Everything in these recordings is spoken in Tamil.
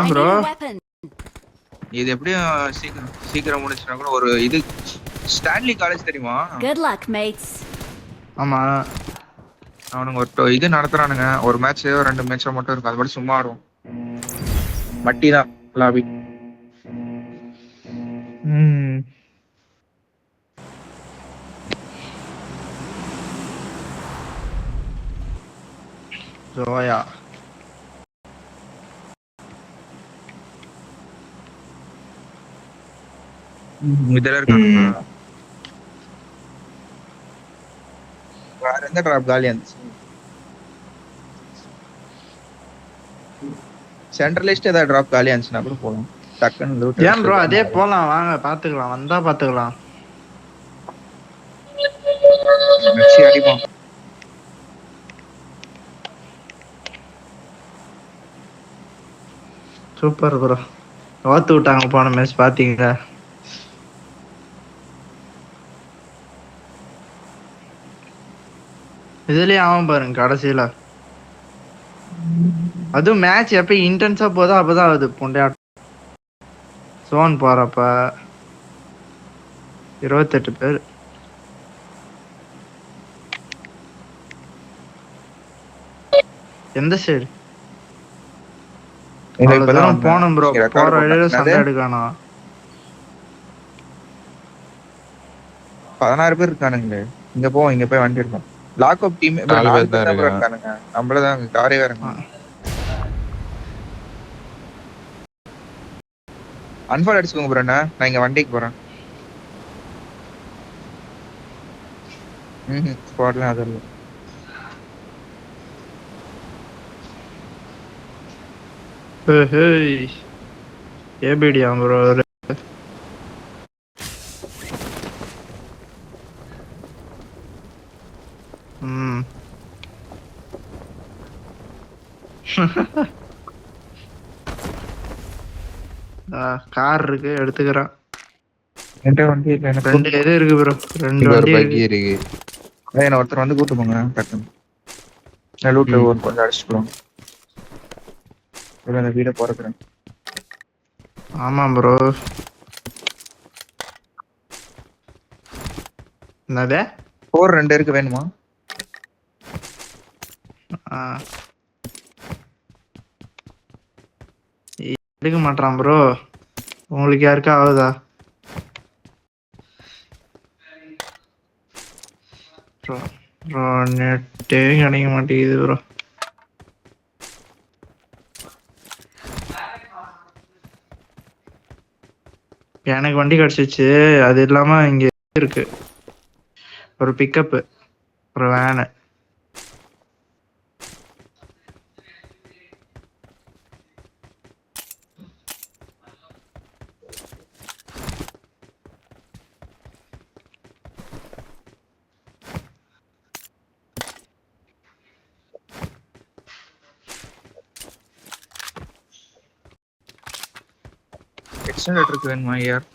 ஏன் ப்ரோ இது எப்படியும் சீக்கிரம் சீக்கிரம் முடிச்சுனா கூட ஒரு இது ஸ்டான்லி காலேஜ் தெரியுமா? Good luck, mates. ஆமா அவனுங்க ஒரு இது நடத்துறானுங்க. ஒரு மேட்ச் 2 மேட்ச் மட்டும் இருக்கும். அது மட்டும் சும்மா ஆடுவோம். மட்டி தான் லாபி. ஜோயா இதுல இருக்கானுங்க. வேற எந்த டிராப் காலியா இருந்துச்சு? சென்ட்ரலிஸ்ட் ஏதாவது டிராப் காலியா இருந்துச்சுன்னா கூட போலாம். டக்குன்னு லூட். ஏன் ப்ரோ அதே போலாம் வாங்க பாத்துக்கலாம் வந்தா பாத்துக்கலாம். மெக்ஸி அடிப்பான். சூப்பர் ப்ரோ ஓத்து விட்டாங்க போன மேட்ச் பாத்தீங்களா? இதுலயே ஆகும் பாருங்க கடைசியில. அதுவும் மேட்ச் எப்ப இன்டென்ஸா போதோ அப்பதான் அது பொண்டையாட்டம். சோன் போறப்ப 28 பேர். எந்த சைடு? போனோம் ப்ரோ. போற வழியில சண்டை எடுக்கணும். 16 பேர் இருக்கானுங்களே. இங்க போவோம். இங்க போய் வண்டி எடுப்போம். லாக் அப் டீம் 4 பேர் தான் இருக்கானுங்க. நம்மளதான் காரே வேறங்க. அன்ஃபால் அடிச்சுக்கோங்க ப்ரோ. நான் இங்க வண்டிக்கு போறேன். ஸ்குவாட்லாம் அதெல்லாம் ஏபிடியா ப்ரோ? கார் இருக்கு எடுத்துக்கிறேன். என்கிட்ட வண்டி இல்ல. எனக்கு 2 இது இருக்கு ப்ரோ. 2 வண்டி இருக்கு. என்ன ஒருத்தர் வந்து கூட்டு போங்க டக்குன்னு. நான் லூட்ல கொஞ்சம் அடிச்சுக்கிறோம். அந்த வீட போறதுறேன். ஆமா ப்ரோ. என்னது? 4 இருக்கு வேணுமா? எடுக்க மாட்டான் ப்ரோ. உங்களுக்கு யாருக்கா ஆகுதா? ப்ரோ நெட்டே கிடைக்க மாட்டேங்குது ப்ரோ. எனக்கு வண்டி கிடைச்சிச்சு. அது இல்லாம இங்க இருக்கு ஒரு பிக்கப், ஒரு வேனு. எக்ஸ்டெண்டருக்கு வேணுமா யார்?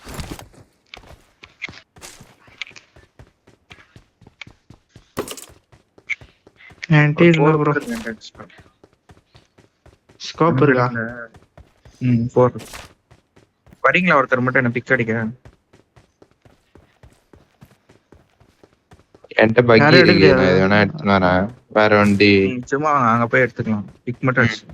ஸ்கோப் இருக்கா? 4 வரீங்களா? ஒருத்தர் மட்டும் என்ன பிக் அடிக்க. என்கிட்ட பக்கி இருக்கு. நான் இது வேணா எடுத்துன்னு வரேன். வேற வண்டி சும்மா அங்க போய் எடுத்துக்கலாம். பிக் மட்டும் அடிச்சு.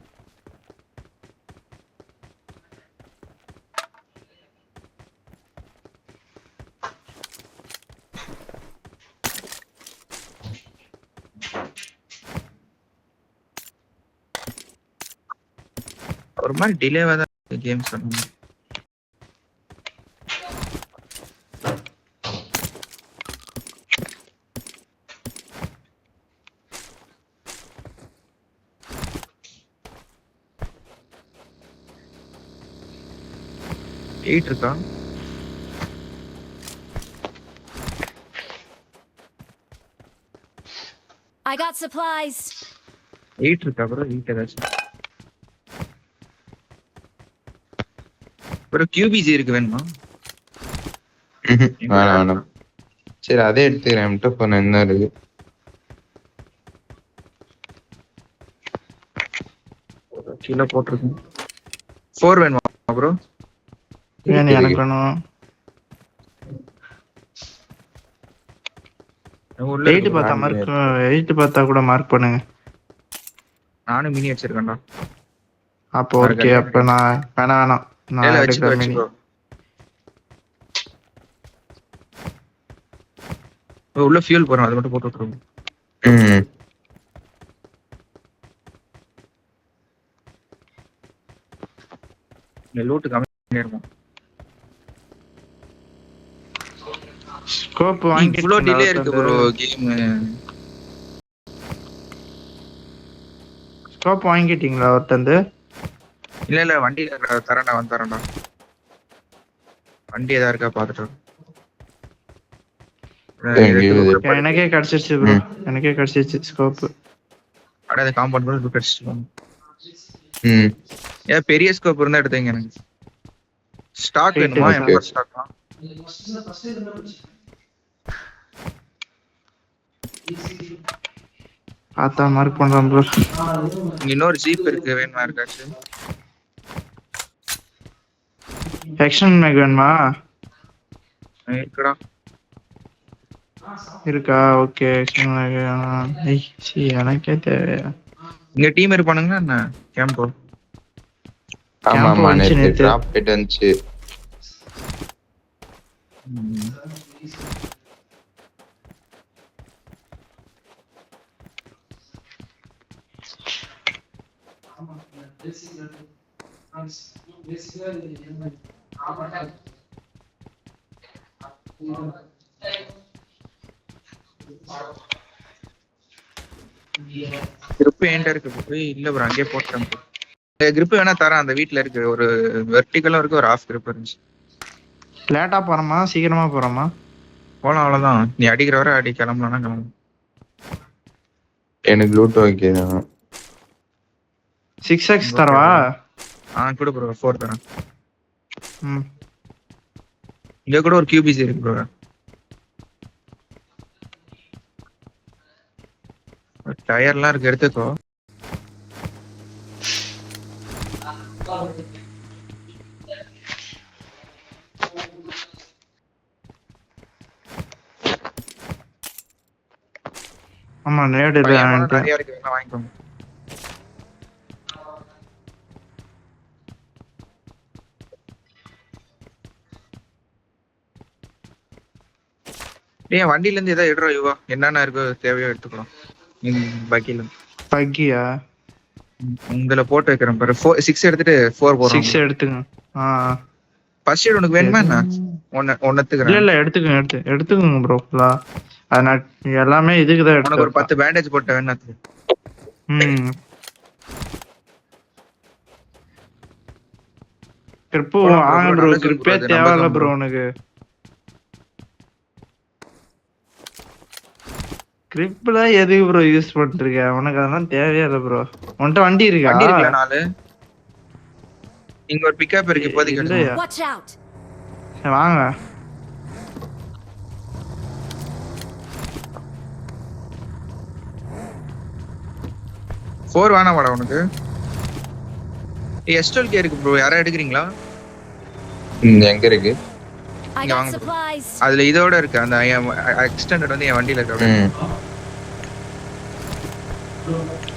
ஒரு மாதிரி டிலேவா தான் கேம்ஸ் பண்ணுங்க. எயிட் இருக்கா? I got supplies. 8 இருக்கா ப்ரோ? 8 ஏதாச்சும் ப்ரோ. QBG இருக்கு வேணுமா? வேணாம். சரி அதே எடுத்துக்கிறேன். என்கிட்ட போன என்ன இருக்கு? கீழே போட்டிருக்கேன். 4 வேணுமா ப்ரோ? வேணும் எனக்கு வேணும். உள்ள 8 இருக்கு bro. பார்த்தா மார்க் 8 பார்த்தா கூட மார்க் பண்ணுங்க. நானும் மினி வச்சிருக்கேன்டா. அப்போ ஓகே. அப்ப நான் வேணாம் நான் இல்ல எடுக்கிறேன் மினி. உள்ள ஃபியூல் போறோம், அது மட்டும் போட்டு விட்டுருவோம். ம் இந்த லூட் கம்மி இருக்கும். ஸ்கோப் இவ்ளோ வாங்கிட்டு டிலே இருக்கு ப்ரோ கேம். ஸ்கோப் வாங்கிட்டீங்களா ஒருத்தந்து? இல்ல வண்டியில தரேன்டா, வந்து தரேன்டா. வண்டி ஏதா இருக்கா பாத்துட்டு. எனக்கே கிடைச்சிருச்சு ப்ரோ, எனக்கே கிடைச்சிருச்சு ஸ்கோப். அட அந்த காம்பவுண்ட் கூட கிடைச்சிட்டு. ம் ஏன் பெரிய ஸ்கோப் இருந்தா எடுத்தீங்க. எனக்கு ஸ்டாக் வேணுமா? எம்பர் ஸ்டாக். பார்த்தா மார்க் பண்றேன் ப்ரோ. இன்னொரு ஜீப் இருக்கு, வேணுமா இருக்காச்சு? எக்ஸ்டன் மேக் வேணுமா? இருக்குடா. இருக்கா? ஓகே. எக்ஸ்டன் மேக் எனக்கே தேவையா? இங்க டீம் இருப்பானுங்களா என்ன? கேம்போ ஆமா Camp ஆமா வந்துச்சு நேத்து நேத்து. டிராப் போயிட்டு வந்துச்சு. கிரிப் என்கிட்ட இருக்கு bro. இல்ல ப்ரோ, அங்கேயே போட்டேன் bro. கிரிப் வேணா தரேன், அந்த வீட்ல இருக்கு. ஒரு வெர்டிகலும் இருக்கு, ஒரு ஆஃப் கிரிப் இருந்துச்சு. லேட்டா போறோமா சீக்கிரமா போறோமா? போலாம், அவ்வளவுதான். நீ அடிக்கிற வரை அடி, கிளம்பலாம்னா கிளம்பு. எனக்கு லூட் ஓகே தான். 6x தரவா? கூட ப்ரோ 4 தரேன். ம் இங்க கூட ஒரு கியூபிசி இருக்கு ப்ரோ. டயர்லாம் இருக்கு, எடுத்துக்கோ. ஆமா நேடு நிறைய இருக்கு, வேணா வாங்கிக்கோங்க. ஏன் வண்டில இருந்து ஏதாவது எடுறோம் யுவா, என்னென்ன இருக்கோ தேவையோ எடுத்துக்கலாம். பக்கில பக்கியா? உங்களை போட்டு வைக்கிறேன் பாரு. 6 எடுத்துட்டு 4 போறோம். 6 எடுத்துங்க. ஃபர்ஸ்ட் எய்ட் உனக்கு வேணுமா என்ன? ஒன்னத்துக்கு இல்ல எடுத்துக்கங்க, எடுத்துக்கங்க ப்ரோ. ஃபுல்லா நான் எல்லாமே இதுக்கு தான் உனக்கு ஒரு எடுத்தேன். 10 பேண்டேஜ் போட்ட வேணா. ம் கிரிப்பு ஆங்க ப்ரோ. கிரிப்பே தேவையில்ல ப்ரோ உனக்கு. கிரிப்ல எதுக்கு ப்ரோ யூஸ் பண்ணிருக்க? உனக்கு அதெல்லாம் தேவையே இல்லை ப்ரோ. உன்கிட்ட வண்டி இருக்கா? வண்டி இருக்குல 4. இங்க ஒரு பிக்கப் இருக்கு இப்போதைக்கு. இல்லையா? Watch out! வாங்க. ஃபோர் வேணா வாடா உனக்கு. எஸ்டோல்கே இருக்கு ப்ரோ, யாரா எடுக்கிறீங்களா? எங்க இருக்கு? I got supplies. அதுல இதோட இருக்கு, அந்த எக்ஸ்டெண்டட் வந்து என் வண்டியில இருக்கு.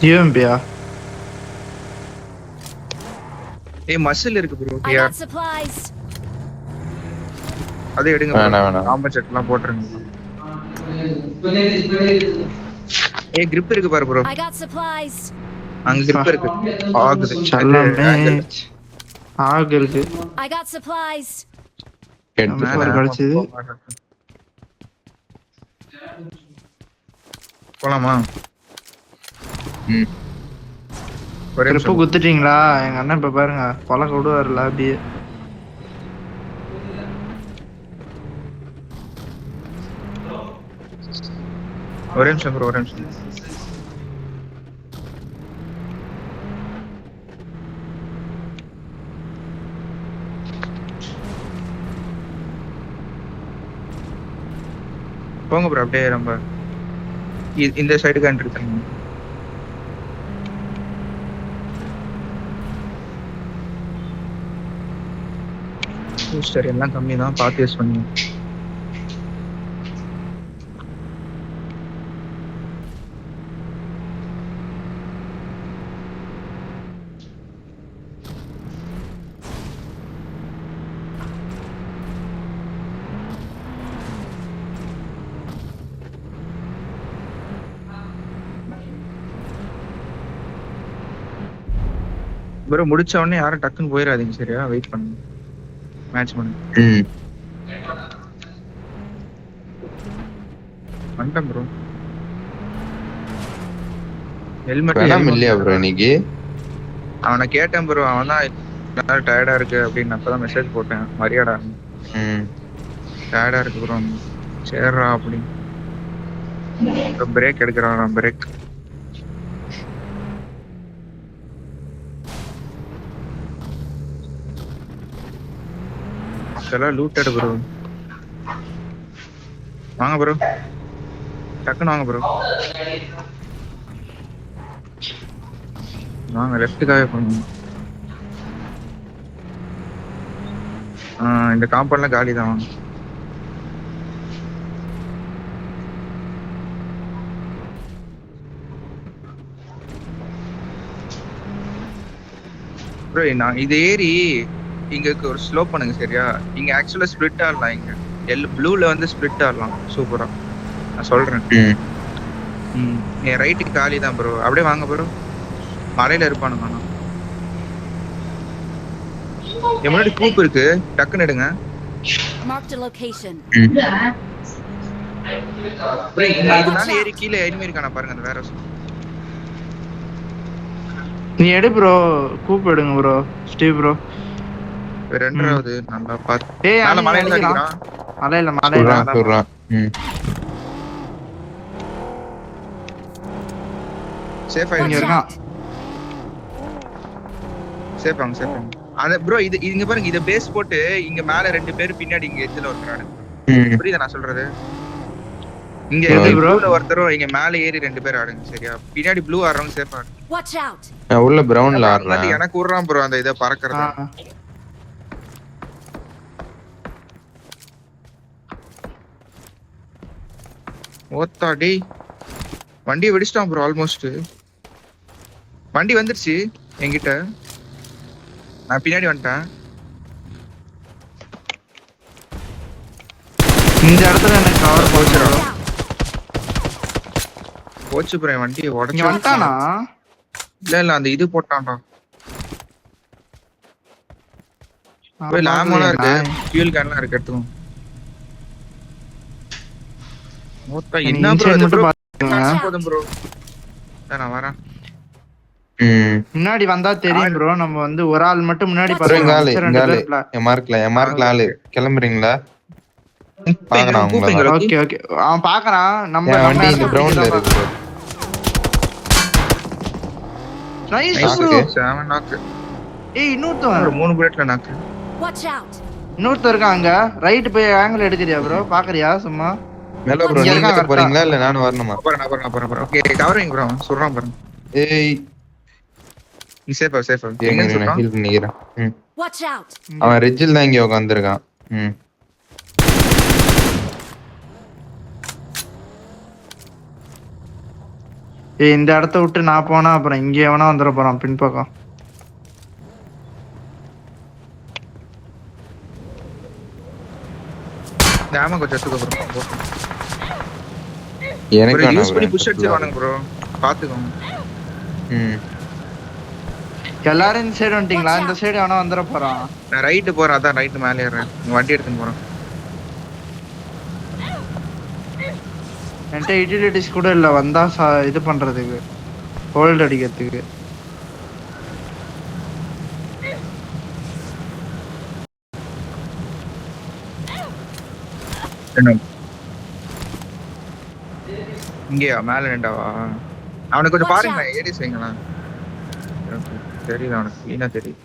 யூஎம்பியா? மசில் இருக்கு ப்ரோ. I got supplies. அது எடுங்க. வேணாம். காம்பன்சேட்லாம் போட்டுருங்க. grip இருக்கு பாரு ப்ரோ. I got supplies. அங்க grip இருக்கு. ஆகுது. ஆகு இருக்கு. I got supplies. எடுத்து கழிச்சது. போலாமா? ஒரே நிமிஷம். குத்துட்டீங்களா? எங்க அண்ணன் இப்ப பாருங்க கொலை விடுவாரு லாபியே. ஒரே நிமிஷம் ப்ரோ, ஒரே நிமிஷம். போங்க ப்ரோ, அப்படியே ரொம்ப இந்த சைடுக்கு என்ட்ரி பண்ணுங்க. பூஸ்டர் எல்லாம் கம்மி தான், பார்த்து யூஸ் பண்ணி. ப்ரோ முடிச்ச உடனே யாரும் டக்குன்னு போயிடாதீங்க, சரியா? வெயிட் பண்ணுங்க, மேட்ச் பண்ணுங்க. வந்துட்டேன் ப்ரோ. ஹெல்மெட் இல்லையா ப்ரோ இன்னைக்கு? அவனை கேட்டேன் ப்ரோ, அவன் தான் டயர்டா இருக்கு அப்படின்னு அப்பதான் மெசேஜ் போட்டேன். மரியாடா டயர்டா இருக்கு ப்ரோ, சேர்றா அப்படின்னு. பிரேக் எடுக்கிறான், பிரேக். Looted bro. வாங்க ப்ரோ, டக்குன்னு வாங்க ப்ரோ, வாங்க. லெஃப்ட்டுக்காவே போகணும். இந்த காம்பவுண்ட்ல காலி தான். வாங்க ப்ரோ. நான் இது ஏறி இங்க ஒரு ஸ்லோ பண்ணுங்க, சரியா? இங்க ஆக்சுவலா ஸ்ப்ளிட் ஆடலாம். இங்க ப்ளூல வந்து ஸ்ப்ளிட் ஆடலாம் சூப்பரா, நான் சொல்றேன். என் ரைட்டுக்கு காலி தான் ப்ரோ. அப்படியே வாங்க ப்ரோ, மலையில இருப்பானுங்க. ஆனா என் முன்னாடி கூப் இருக்கு, டக்குன்னு எடுங்க. Marked a location. இதனால ஏறி கீழே எனிமி இருக்கானா பாருங்க, அந்த வேற. நீ எடு ப்ரோ, கூப் எடுங்க ப்ரோ, ஸ்டீவ் ப்ரோ. ரெண்டாவது நல்லா பாத்து. ஏய் மேல மலையில அடிக்கிறான். மலையில சொல்றான். சேஃப் இங்க ஆயிடுங்க, இருக்கான். சேஃப் ஆங்க, சேஃப் ஆங்க. அந்த ப்ரோ இது இங்க பாருங்க, இத பேஸ் போட்டு இங்க மேல ரெண்டு பேர் பின்னாடி இங்க எட்ஜ்ல ஒருத்தரானு. புரியுதா நான் சொல்றது? இங்க ப்ளூல ஒருத்தரும் இங்க மேல ஏறி ரெண்டு பேர் ஆடுங்க, சரியா? பின்னாடி ப்ளூ ஆடுறவங்க சேஃப் ஆடுங்க. Watch out. உள்ள பிரவுன்ல ஆடுறேன். எனக்கு விடுறான் ப்ரோ அந்த இத பறக்கறத. ஓத்தாடி வண்டி வெடிச்சிட்டான் ப்ரோ. ஆல்மோஸ்ட் வண்டி வந்துருச்சு என்கிட்ட, நான் பின்னாடி வந்துட்டேன். இந்த இடத்துல எனக்கு கவர் போச்சுடா. போச்சு ப்ரோ, வண்டியை உடச்சு வந்துட்டானா? இல்ல அந்த இது போட்டான்டா. போய் லாமோலாம் இருக்கு, ஃபியூல் கேன்லாம் இருக்கு, எடுத்துக்கோங்க. ஓத்தா என்ன ப்ரோ இது ப்ரோ? போதும் ப்ரோ, நான் வரேன். முன்னாடி வந்தா தெரியும் ப்ரோ. நம்ம வந்து ஒரு ஆள் மட்டும் முன்னாடி பாருங்க. என் மார்க்ல ஆளு. கிளம்புறீங்களா? பாக்குறான் உங்களை. ஓகே ஓகே, அவன் பாக்குறான். நம்ம வண்டி இந்த பிரவுன்ல இருக்கு ப்ரோ. Nice bro, 7 knock. ஏய் இன்னொருத்தன் 3 புல்லட்ல நாக். Watch out. இன்னொருத்தன் இருக்கான் அங்க. ரைட் போய் ஆங்கிள் எடுக்கறியா ப்ரோ? பாக்குறியா சும்மா? மேல ப்ரோ நீங்க போறீங்களா இல்ல நானும் வரணுமா? போறேன். ஓகே கவரிங் ப்ரோ, சொல்றான் பாருங்க. ஏய் நீ சேஃபா எங்க சொல்றான்? ஹீல் பண்ணிக்கிறேன். Watch out. அவன் ரெஜில் தான் இங்க உட்கார்ந்திருக்கான். ஏய் இந்த இடத்த விட்டு நான் போனா அப்புறம் இங்க எவனா வந்துட போறான் பின்பக்கம். நாம கொஞ்சம் எடுத்துக்க ப்ரோ. எனக்கு யூஸ் பண்ணி புஷ் அடிச்சிடுவானுங்க ப்ரோ, பாத்துக்கோங்க. எல்லாரும் இந்த சைடு வந்துட்டீங்களா? இந்த சைடு எவனா வந்துட போறான். நான் ரைட் போறேன், அதான் ரைட் மேலே ஏறேன். வண்டி எடுத்துன்னு போறேன். என்கிட்ட யூட்டிலிட்டிஸ் கூட இல்ல வந்தா இது பண்றதுக்கு, ஹோல்ட் அடிக்கிறதுக்கு. இங்கயா மேல நின்றாவா? அவனுக்கு கொஞ்சம் பாருங்க, ஏடிஸ் வைங்களா. தெரியுது அவனுக்கு, கிளீனா தெரியுது.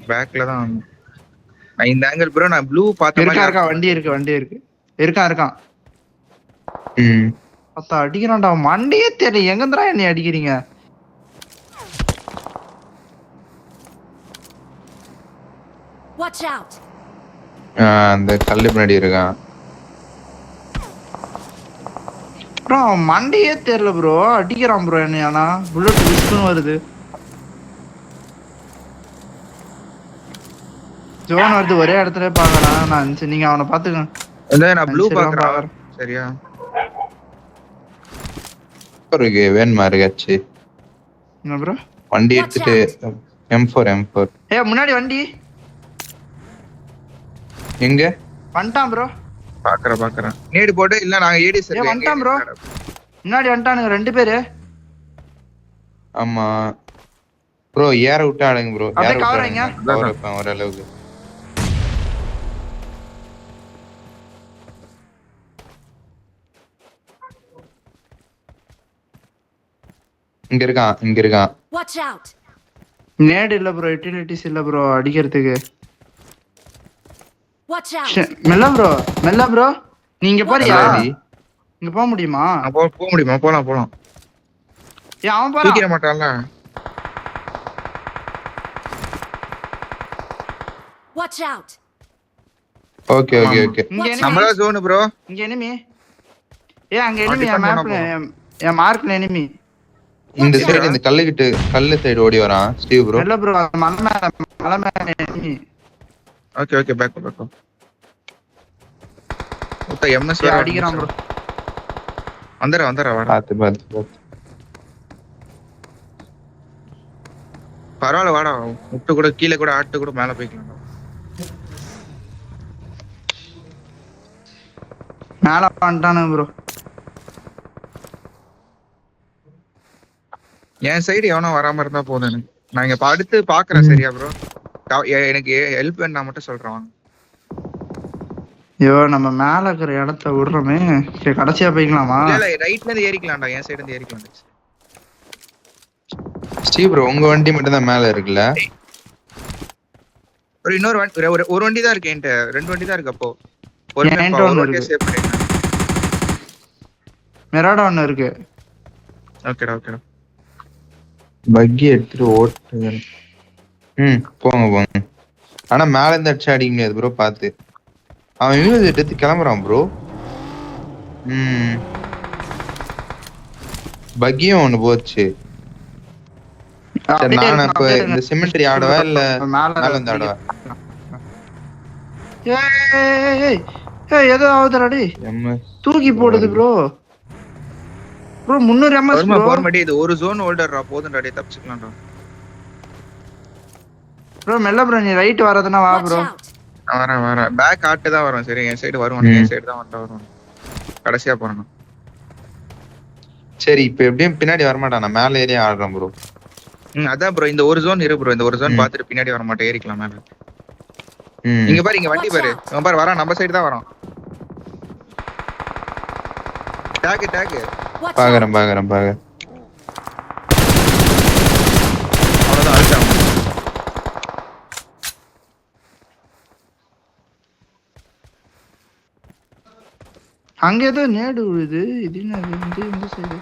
பேக்ல தான் இந்த ஆங்கிள் ப்ரோ. நான் ப்ளூ பார்த்த மாதிரி இருக்கா. வண்டி இருக்கு. இருக்கான். பத்தா அடிக்கிறான்டா. மண்டியே தெரியல, எங்கன்றா என்னை அடிக்கிறீங்க? Watch out! அந்த கல்லு பின்னாடி இருக்கான். ப்ரோ மண்டையே தெரியல ப்ரோ, அடிக்கிறான் ப்ரோ என்ன. ஆனா புல்லட் விஸ்க்குன்னு வருது, ஜோன் வருது, ஒரே இடத்துல பாக்குறான். நான் சரி, நீங்க அவனை பாத்துக்கங்க. நான் ப்ளூ சரி, பாக்குறேன் பாக்குறேன். சரியா? இருக்கு வேணுமா இருக்காச்சு. என்ன ப்ரோ வண்டி எடுத்துட்டு M4 ஏ முன்னாடி வண்டி எங்க வந்துட்டான் ப்ரோ. பாக்குறேன் நேடு போட்டு இல்ல நாங்க ஏடி ஏ வந்துட்டான் ப்ரோ, முன்னாடி வந்துட்டானுங்க 2 பேரு. ஆமா ப்ரோ, ஏற விட்டு ஆடுங்க ப்ரோ. ஏற அப்படியே விட்டு கவரைங்க. கவர் வைப்பேன் ஓரளவுக்கு. இங்க இருக்கான். Watch out! நேடு இல்ல ப்ரோ, யூட்டிலிட்டிஸ் இல்ல ப்ரோ அடிக்கிறதுக்கு. Watch out! மெல்ல ப்ரோ நீங்க பாரியா? ரெடி. இங்க போக முடியுமா? போக முடியுமா? போலாம். ஏ அவன் பாரு, தூக்கிட மாட்டான்ல. Watch out! ஓகே. இங்க நம்மளா enemy, ஜோன் ப்ரோ. இங்க enemy. ஏ அங்க enemy, defend என் பண்ண மேப்ல என் மார்க்ல enemy. இந்த சைடு, இந்த கல்லு சைடு ஓடி வரான் ஸ்டீவ் ப்ரோ. மெல்ல ப்ரோ, மலை மேல enemy. Okay back. Okay MS ஏ அடிக்கிறான் ப்ரோ. வந்துற வர. பாத்து பரவாயில்ல வாடா, முட்டு கூட கீழே கூட ஆட்டு கூட மேல போய்க்கலாம். மேல வந்துட்டானுங்க ப்ரோ. என் சைடு எவனோ வராம இருந்தா போதும் எனக்கு. நான் இங்க அடுத்து பாக்குறேன் சரியா ப்ரோ? எனக்கு ஹெல்ப் வேணும், நான் மட்டும் சொல்றேன் வாங்க. ஐயோ நம்ம மேல இருக்கிற இடத்த விடுறோமே. சரி கடைசியா போய்க்கலாமா? இல்ல ரைட்ல இருந்து ஏறிக்கலாம்டா, என் சைடு இருந்து ஏறிக்கலாம். ஸ்டீவ் ப்ரோ, உங்க வண்டி மட்டும் தான் மேல இருக்குல்ல? இன்னொரு வண்டி, ஒரு வண்டி தான் இருக்கு என்கிட்ட. 2 வண்டி தான் இருக்கு. அப்போ ஒரு என்கிட்ட ஒண்ணு வண்டியை இருக்கு. சேவ் பண்ணிடுங்க. மெராடா ஒண்ணு இருக்கு. ஓகேடா. பக்கி எடுத்துட்டு ஓட்டுங்க. போங்க. ஆனா மேல இருந்து அடிச்சு அடிக்க முடியாது ப்ரோ, பாத்து. அவன் யூஸ் எடுத்து கிளம்புறான் ப்ரோ. பக்கியும் ஒண்ணு போச்சு. சரி, நான் இப்ப இந்த சிமெண்ட்ரி ஆடவா இல்ல மேல இருந்து ஆடவா? ஏய் ஏதோ ஆகுதுடா. எம்எஸ் தூக்கி போடுது ப்ரோ. 300 ms bro. ஃபார்மேட் இது ஒரு ஜோன் ஹோல்டர்ரா, போதும்டா டேய், தப்பிச்சுக்கலாம்டா. ப்ரோ மெல்ல ப்ரோ, நீ ரைட் வரதுனா வா Watch ப்ரோ. out! நான் வரேன். பேக் ஆட்டு தான் வரும். சரி என் சைடு வருவான், என் சைடு தான் வரும். கடைசியா போறேன். சரி, இப்ப எப்படியும் பின்னாடி வரமாட்டான், நான் மேல ஏறி ஆடுறேன் ப்ரோ. அதான் ப்ரோ, இந்த ஒரு ஜோன் இரு ப்ரோ. இந்த ஒரு ஜோன் பாத்துட்டு பின்னாடி வர மாட்டேன், ஏறிக்கலாம் மேல. இங்க பாரு, இங்க வண்டி பாரு. அவன் பாரு வரான், நம்ம சைடு தான் வரான். Take Watch out! பாக்குறேன். அவ்வளவுதான், அடிச்சான். அங்க ஏதோ நேடு விழுது. இது என்னது? இந்த சைடு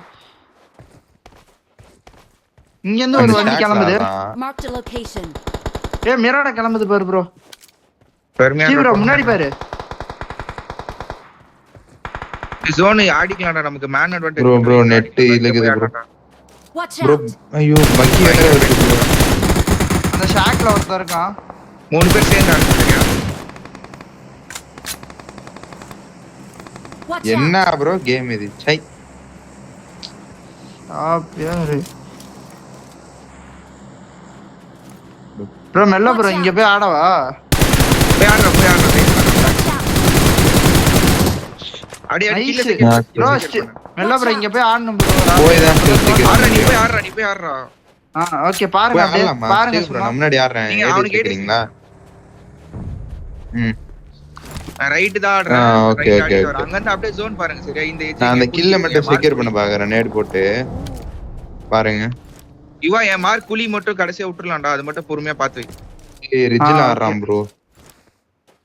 இங்க இருந்து ஒரு வண்டி கிளம்புது. Marked a location. ஏ மிராடா கிளம்புது பாரு ப்ரோ. பெருமையா ப்ரோ முன்னாடி பாரு. ஜோன் ஆடிக்கலாம்டா, நமக்கு மேன் அட்வான்டேஜ். ப்ரோ நெட் இலகுது ப்ரோ. Watch bro out! ஐயோ, பக்கி வேற வருது ப்ரோ. அந்த ஷாக்ல ஒருத்தர் இருக்கான். 3 பேர் சேர்ந்து ஆடுங்க சரியா? Watch out! என்ன ப்ரோ கேம் இது? சை. யாரு ப்ரோ? மெல்ல ப்ரோ, இங்க போய் ஆடவா? போய் ஆடுறா. Watch out! அடி கீழ Nice. செக் ப்ரோ மெல்ல ப்ரோ, இங்க போய் ஆடணும் ப்ரோ. போய் தான் செத்துக்கு. ஆடுறா, நீ போய் ஆடுறா. ஓகே பாருங்க, அப்படியே ஆடலாமா? பாருங்க சரி ப்ரோ, சும்மா. நான் முன்னாடி ஆடுறேன். நீங்க ஏடி அவனுக்கு கேக்குறீங்களா? நான் ரைட் தான் ஆடுறேன். ஓகே. அங்க இருந்து அப்படியே ஜோன் பாருங்க சரியா? இந்த நான் அந்த கில்ல மட்டும் செக்யூர் பண்ண பாக்குறேன், நேட் போட்டு பாருங்க. இவா என் மார்க் குழி மட்டும் கடைசியா விட்டுறலாம்டா, அது மட்டும் பொறுமையா பாத்து வை. ரிஜில் ஆடுறான் ப்ரோ.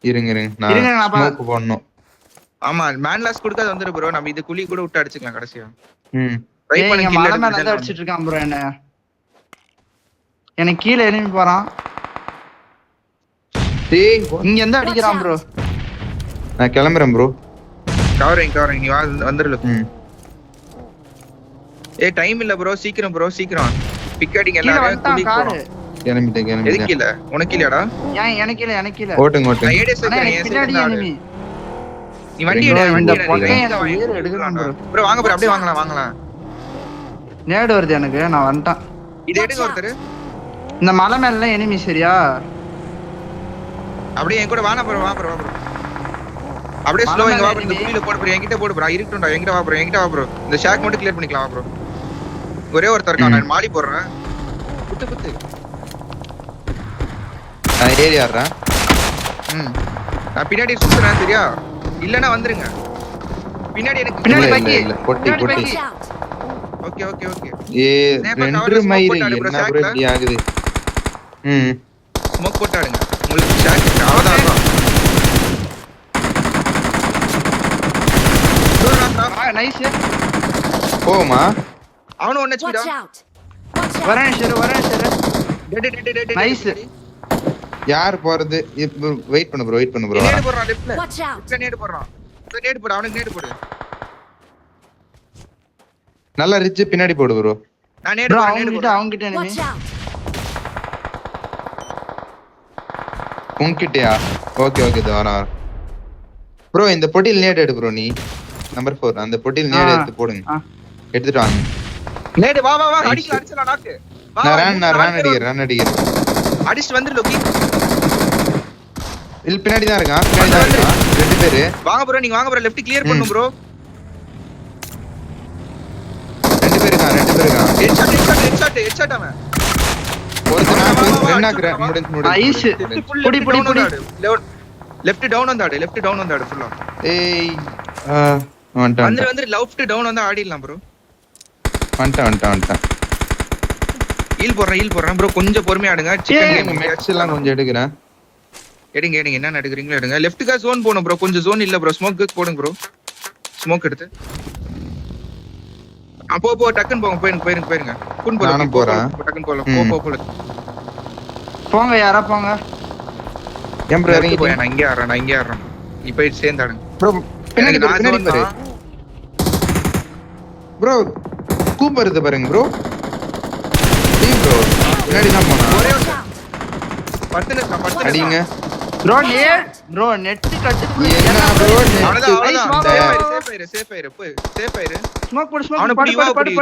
இருங்க நான் ஸ்மோக் போடணும். ஆமா, மேன் லாஸ் கொடுக்காத வந்துரு ப்ரோ. நம்ம இது குழி கூட விட்டு அடிச்சுக்கலாம் கடைசியா. ட்ரை பண்ணி மலை மேல இருந்து அடிச்சிட்டு இருக்கான் ப்ரோ. எனக்கு கீழ எனிமி போறான். டேய் இங்க இருந்து அடிக்கிறான் ப்ரோ. நான் கிளம்புறேன் ப்ரோ. கவரிங் நீ வந்துரு. ஏய் டைம் இல்ல ப்ரோ, சீக்கிரம் ப்ரோ சீக்கிரம். பிக் அடிங்க கீழ எல்லாரும் வந்துட்டான் கார். கிளம்பிட்டேன். எதுக்கு இல்ல? உனக்கு இல்லடா? ஏன் எனக்கு இல்ல. ஓட்டுங்க. நான் ஏடிஎஸ் அண்ணா, இருக்கேன். எனக்கு பின்னாடி enemy. நீ வண்டி bro, எடு, இந்த வண்டி எடு. பொண்ணைய இந்த உயிர் வண்டி எடுக்கலாம் bro. ப்ரோ வாங்க ப்ரோ, அப்படியே வாங்கலாம். நேடு வருது எனக்கு, நான் வந்துட்டேன். இது எடுங்க ஒருத்தர். இந்த மலை மேல enemy சரியா? அப்படியே என் கூட வா ப்ரோ. அப்படியே ஸ்லோ இங்க வா ப்ரோ. இந்த குழியில போடு ப்ரோ, என்கிட்ட போடு ப்ரோ. இருக்கட்டும்டா, என்கிட்ட வா ப்ரோ. இந்த ஷாக் மட்டும் கிளியர் பண்ணிக்கலாம் வா ப்ரோ. ஒரே ஒருத்தர் இருக்கான், நான் மாடி போடுறேன். குத்து. நான் ஏறி ஆடுறேன். நான் பின்னாடி சுத்துறேன் சரியா? இல்லனா வந்துருங்க. பின்னாடி எனக்கு பின்னாடி இல்ல, பைக்கி. இல்ல, பொட்டி. Watch out! ஓகே. ஏ Sniper 2 cover smoke மைல் போட்டாரு bro, என்ன ப்ரோ shackல. இப்படி ஆகுது? ஸ்மோக் போட்டாடுங்க. உங்களுக்கு ஷாக் அவ்வளவுதான் bro. நைஸ். போமா அவனும் ஒன்னு Watch ஹெச்பிடா. out! Watch out! வரேன் ஷெரு. டெட். நைஸ். யார் போறது? வெயிட் பண்ணு ப்ரோ. நேடு போறான் லெஃப்ட்ல. Watch out! நேடு போறான். நேடு போடு, அவனுக்கு நேடு போடு. நல்லா ரிட்ஜ் பின்னாடி போடு ப்ரோ. நான் நேடு ப்ரோ போறேன். அவங்க கிட்ட enemy. Watch out! உன்கிட்டயா? ஓகே இது வரேன் ப்ரோ. இந்த பொட்டியில் நேடு எடு ப்ரோ. நீ நம்பர் 4 அந்த பொட்டியில் நேடு எடுத்து போடுங்க. எடுத்துட்டு வாங்க. நேடு வா அடிச்சலாம் நாக்கு. நான் ரன் அடிக்கிறேன். அடிச்சு வந்து லோக்கி. இல்ல பின்னாடி தான் இருக்கான். ரெண்டு பேரு. வாங்க ப்ரோ, நீங்க வாங்க ப்ரோ. லெஃப்ட் கிளியர் பண்ணு ப்ரோ. ரெண்டு பேர் இருக்கான். ஹெட்ஷாட் அவன். ஒருத்தன் ரெண்டாக்குறேன். நைஸ். புடி. லெஃப்ட் டவுன் வந்தாடு ஃபுல்லா. ஏய் வந்துட்டான். வந்து லெஃப்ட் டவுன் வந்தா ஆடிடலாம் ப்ரோ. வந்துட்டான். ஹீல் போடுறேன் ப்ரோ. கொஞ்சம் பொறுமையா ஆடுங்க. சிக்கன் மேட்ச் எல்லாம் கொஞ்சம் எடுக்கிறேன். எடுங்க என்ன எடுக்குறீங்களோ எடுங்க. லெஃப்ட்கா ஜோன் போணும் ப்ரோ. கொஞ்சம் ஜோன் இல்ல ப்ரோ. ஸ்மோக் போடுங்க ப்ரோ. ஸ்மோக் எடுத்து போ டக்குன்னு போங்க. போயிருங்க. நானும் போறேன். டக்குன்னு போலாம். போ போங்க யாரா போங்க. ஏன் ப்ரோ இறங்கி போய் நான் இங்கே ஆடுறேன். நீ போய் சேர்ந்தாடுங்க ப்ரோ. பின்னாடி நான் பாரு ப்ரோ. கூப்பருது பாருங்க ப்ரோ. ப்ரோ பின்னாடி தான் போனா. ஒரே Watch out! 10 நிமிஷம் அடிங்க ப்ரோ நெட் கட்டு. என்ன ப்ரோ? அவ்வளவுதான். சேஃப் ஆயிரு. ஸ்மோக் போடு. அவன புடி வா புடி.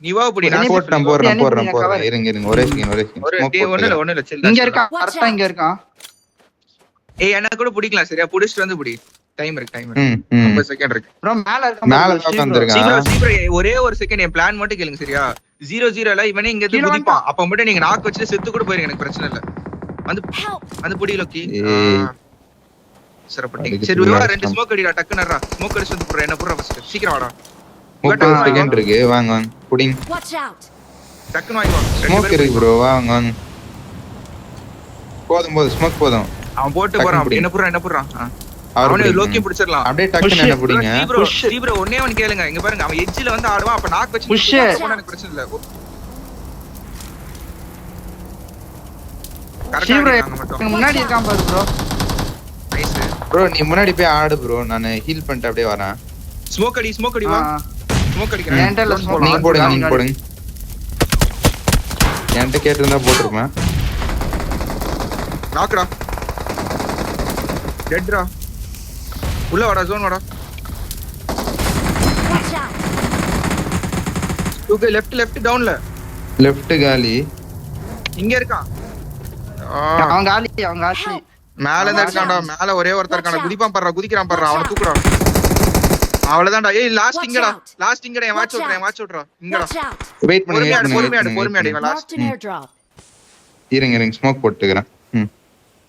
நீ வா புடி. நான் போடுறேன். இருங்க. ஒரே செகண்ட். ஒரு டே ஒண்ணு இல்ல சில். இங்க இருக்கான். கரெக்ட்டா இங்க இருக்கான். ஏய் என்ன கூட பிடிக்கலாம் சரியா? புடிச்சிட்டு வந்து புடி. டைம் இருக்கு. 50 செகண்ட் இருக்கு. ப்ரோ மேல இருக்கான். மேல உட்கார்ந்திருக்கான். சீப்ரோ ஒரே ஒரு செகண்ட் என் பிளான் மட்டும் கேளுங்க சரியா? 0-0ல இவனே இங்க இருந்து குதிப்பான். அப்ப மட்டும் நீங்க நாக் வச்சு செத்து கூட போயிருங்க, எனக்கு பிரச்சனை இல்ல. வந்து புடி லோக்கி. சரப்பட்டி. சரி வா, 2 ஸ்மோக் அடிடா. டக்குனறா. ஸ்மோக் அடிச்சு வந்து போறேன். என்ன போறா ஃபர்ஸ்ட். சீக்கிரம் வாடா. 30 செகண்ட் இருக்கு. வாங்க புடிங். Watch out! டக்குனு வாங்க. ஸ்மோக் இருக்கு ப்ரோ. வாங்க. போதும் ஸ்மோக் போதும். அவன் போட்டு போறான். என்ன போறான்? அவனே லோக்கி பிடிச்சிரலாம். அப்படியே டக்குன்னு என்ன புடிங்க. சீப்ரோ ஒண்ணே ஒன்னு கேளுங்க. இங்க பாருங்க, அவன் எட்ஜ்ல வந்து ஆடுவான். அப்ப நாக் வச்சு போனா எனக்கு பிரச்சனை இல்ல. கரெக்ட்டா முன்னாடி இருக்கான் பாரு ப்ரோ. Nice bro. நீ முன்னாடி போய் ஆடு ப்ரோ. நான் ஹீல் பண்ணிட்டு அப்படியே வரேன். ஸ்மோக் அடி வா. ஸ்மோக் அடிக்கிறேன். என்டல ஸ்மோக் நீங்க போடுங்க. என்கிட்ட கேட்டிருந்தா போட்டுருப்பேன். நாக்குடா. டெட்ரா. உள்ள வாடா. ஜோன் வாடா. Watch out! ஓகே லெஃப்ட் டவுன்ல. லெஃப்ட் காலி. இங்க இருக்கான். அவங்க காலி. மேல தான் இருக்கான்டா. மேல ஒரே ஒருத்தர் இருக்கான்டா. குதிக்கிறான் பாறா. அவன தூக்குடா. அவ்வளவுதான்டா. ஏய் லாஸ்ட் இங்கடா. என் வாட்ச் விட்றா. இங்கடா. Watch out! வெயிட் பண்ணுங்க. Marked an last. airdrop. இருங்க ஸ்மோக் போட்டுக்கறேன்.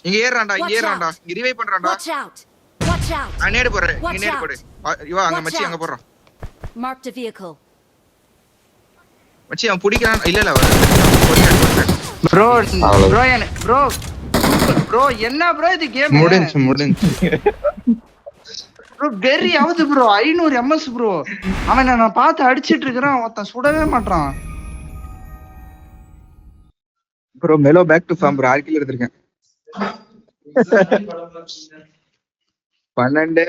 இங்க ஏறான்டா. இங்க revive பண்றான்டா. Watch out! Watch out! நான் நேடு போறேன். நீ நேடு போடு. இவா அங்க மச்சி அங்க போறான். Marked a vehicle. மச்சி அவன் புடிக்கிறான். இல்ல ப்ரோ என்ன ப்ரோ இது கேம்? முடிஞ்சு ப்ரோ வெரி ஆவுது ப்ரோ. 500 ms bro. அவன் நான் பார்த்து அடிச்சிட்டு இருக்கறான். ஒருத்தன் சுடவே மாட்டான் ப்ரோ. மெலோ back to form bro. 6 kill எடுத்துர்க்கேன். 12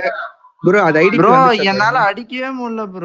ப்ரோ அது ஐடி ப்ரோ என்னால அடிக்கவே முடியல ப்ரோ.